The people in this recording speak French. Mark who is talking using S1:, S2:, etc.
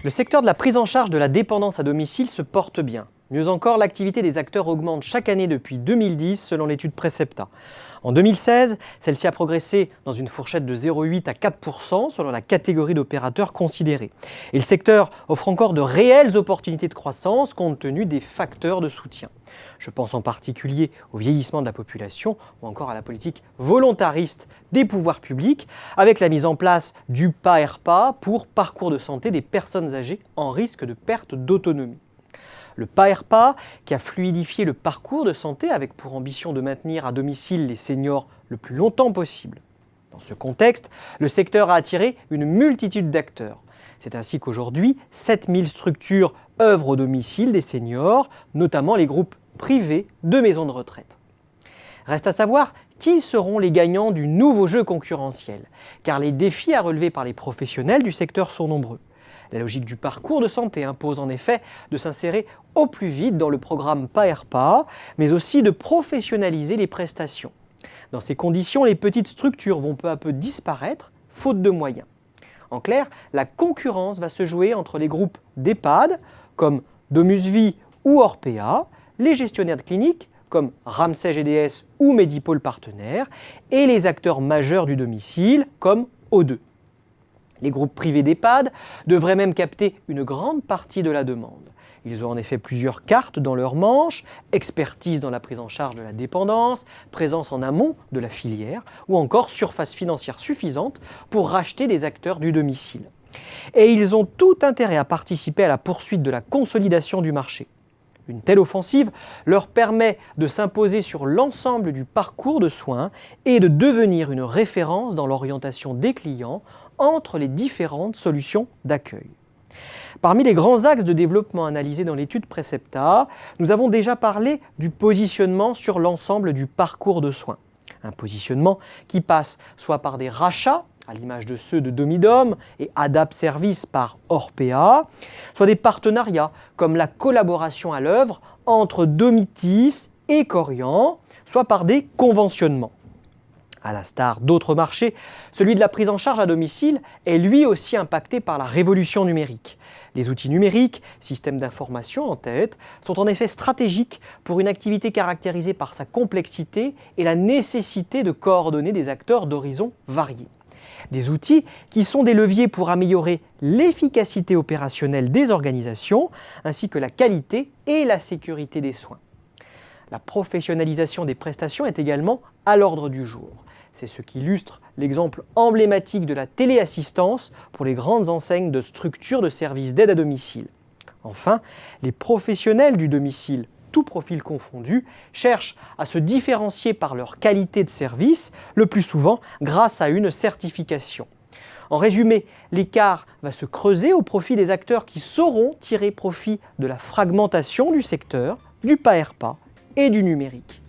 S1: Le secteur de la prise en charge de la dépendance à domicile se porte bien. Mieux encore, l'activité des acteurs augmente chaque année depuis 2010 selon l'étude Precepta. En 2016, celle-ci a progressé dans une fourchette de 0,8 à 4% selon la catégorie d'opérateurs considérés. Et le secteur offre encore de réelles opportunités de croissance compte tenu des facteurs de soutien. Je pense en particulier au vieillissement de la population ou encore à la politique volontariste des pouvoirs publics avec la mise en place du PAERPA pour parcours de santé des personnes âgées en risque de perte d'autonomie. Le PAERPA, qui a fluidifié le parcours de santé avec pour ambition de maintenir à domicile les seniors le plus longtemps possible. Dans ce contexte, le secteur a attiré une multitude d'acteurs. C'est ainsi qu'aujourd'hui, 7000 structures œuvrent au domicile des seniors, notamment les groupes privés de maisons de retraite. Reste à savoir qui seront les gagnants du nouveau jeu concurrentiel, car les défis à relever par les professionnels du secteur sont nombreux. La logique du parcours de santé impose en effet de s'insérer au plus vite dans le programme PAERPA, mais aussi de professionnaliser les prestations. Dans ces conditions, les petites structures vont peu à peu disparaître, faute de moyens. En clair, la concurrence va se jouer entre les groupes d'EHPAD, comme DomusVi ou Orpea, les gestionnaires de cliniques, comme Ramsay GDS ou Medipôle Partenaires, et les acteurs majeurs du domicile, comme O2. Les groupes privés d'EHPAD devraient même capter une grande partie de la demande. Ils ont en effet plusieurs cartes dans leur manche, expertise dans la prise en charge de la dépendance, présence en amont de la filière ou encore surface financière suffisante pour racheter des acteurs du domicile. Et ils ont tout intérêt à participer à la poursuite de la consolidation du marché. Une telle offensive leur permet de s'imposer sur l'ensemble du parcours de soins et de devenir une référence dans l'orientation des clients entre les différentes solutions d'accueil. Parmi les grands axes de développement analysés dans l'étude Precepta, nous avons déjà parlé du positionnement sur l'ensemble du parcours de soins. Un positionnement qui passe soit par des rachats, à l'image de ceux de Domidom et Adapt Service par Orpea, soit des partenariats comme la collaboration à l'œuvre entre Domitis et Corian, soit par des conventionnements. À l'instar d'autres marchés, celui de la prise en charge à domicile est lui aussi impacté par la révolution numérique. Les outils numériques, systèmes d'information en tête, sont en effet stratégiques pour une activité caractérisée par sa complexité et la nécessité de coordonner des acteurs d'horizons variés. Des outils qui sont des leviers pour améliorer l'efficacité opérationnelle des organisations, ainsi que la qualité et la sécurité des soins. La professionnalisation des prestations est également à l'ordre du jour. C'est ce qu'illustre l'exemple emblématique de la téléassistance pour les grandes enseignes de structures de services d'aide à domicile. Enfin, les professionnels du domicile, tout profil confondu, cherchent à se différencier par leur qualité de service, le plus souvent grâce à une certification. En résumé, l'écart va se creuser au profit des acteurs qui sauront tirer profit de la fragmentation du secteur, du PAERPA et du numérique.